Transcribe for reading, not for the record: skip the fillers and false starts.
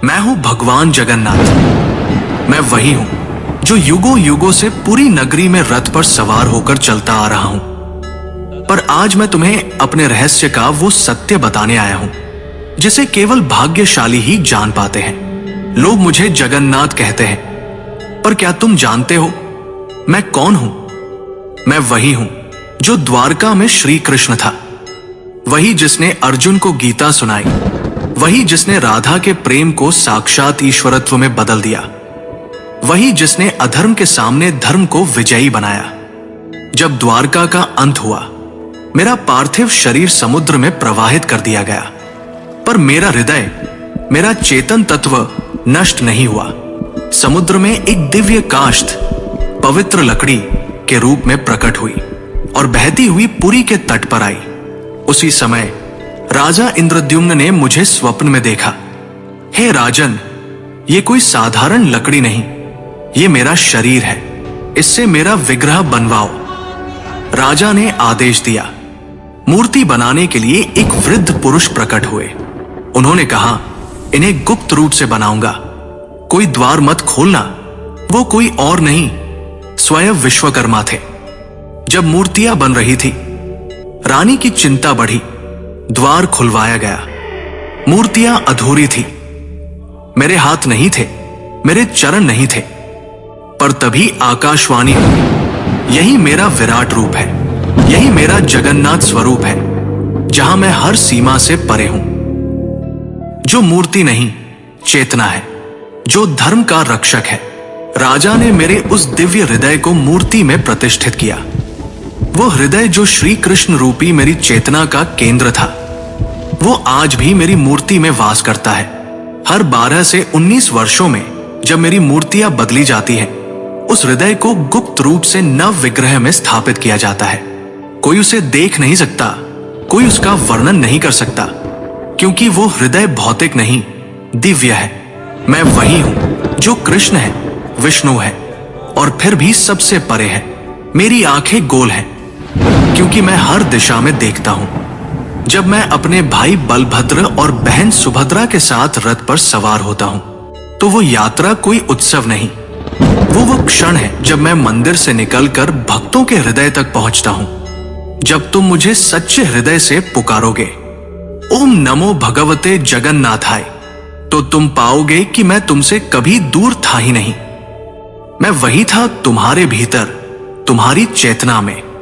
मैं हूं भगवान जगन्नाथ। मैं वही हूं जो युगों युगों से पूरी नगरी में रथ पर सवार होकर चलता आ रहा हूं। पर आज मैं तुम्हें अपने रहस्य का वो सत्य बताने आया हूं जिसे केवल भाग्यशाली ही जान पाते हैं। लोग मुझे जगन्नाथ कहते हैं, पर क्या तुम जानते हो मैं कौन हूं? मैं वही हूं जो द्वारका में श्री कृष्ण था, वही जिसने अर्जुन को गीता सुनाई, वही जिसने राधा के प्रेम को साक्षात ईश्वरत्व में बदल दिया, वही जिसने अधर्म के सामने धर्म को विजयी बनाया। जब द्वारका का अंत हुआ, मेरा पार्थिव शरीर समुद्र में प्रवाहित कर दिया गया, पर मेरा हृदय, मेरा चेतन तत्व नष्ट नहीं हुआ। समुद्र में एक दिव्य काष्ठ पवित्र लकड़ी के रूप में प्रकट हुई और बहती हुई पुरी के तट पर आई। उसी समय राजा इंद्रद्युम्न ने मुझे स्वप्न में देखा। हे राजन, ये कोई साधारण लकड़ी नहीं, ये मेरा शरीर है, इससे मेरा विग्रह बनवाओ। राजा ने आदेश दिया। मूर्ति बनाने के लिए एक वृद्ध पुरुष प्रकट हुए। उन्होंने कहा, इन्हें गुप्त रूप से बनाऊंगा, कोई द्वार मत खोलना। वो कोई और नहीं, स्वयं विश्वकर्मा थे। जब मूर्तियां बन रही थी, रानी की चिंता बढ़ी। द्वार खुलवाया गया। मूर्तियां अधूरी थी। मेरे हाथ नहीं थे, मेरे चरण नहीं थे, पर तभी आकाशवाणी हुई, यही मेरा विराट रूप है, यही मेरा जगन्नाथ स्वरूप है, जहां मैं हर सीमा से परे हूं। जो मूर्ति नहीं, चेतना है, जो धर्म का रक्षक है। राजा ने मेरे उस दिव्य हृदय को मूर्ति में प्रतिष्ठित किया। वो हृदय जो श्री कृष्ण रूपी मेरी चेतना का केंद्र था, वो आज भी मेरी मूर्ति में वास करता है। हर 12 से 19 वर्षों में जब मेरी मूर्तियां बदली जाती हैं, उस हृदय को गुप्त रूप से नव विग्रह में स्थापित किया जाता है। कोई उसे देख नहीं सकता, कोई उसका वर्णन नहीं कर सकता, क्योंकि वो हृदय भौतिक नहीं, दिव्य है। मैं वही हूं जो कृष्ण है, विष्णु है और फिर भी सबसे परे है। मेरी आंखें गोल हैं क्योंकि मैं हर दिशा में देखता हूं। जब मैं अपने भाई बलभद्र और बहन सुभद्रा के साथ रथ पर सवार होता हूं, तो वो यात्रा कोई उत्सव नहीं, वो क्षण है जब मैं मंदिर से निकलकर भक्तों के हृदय तक पहुंचता हूं। जब तुम मुझे सच्चे हृदय से पुकारोगे, ओम नमो भगवते जगन्नाथाय, तो तुम पाओगे कि मैं तुमसे कभी दूर था ही नहीं। मैं वही था तुम्हारे भीतर, तुम्हारी चेतना में।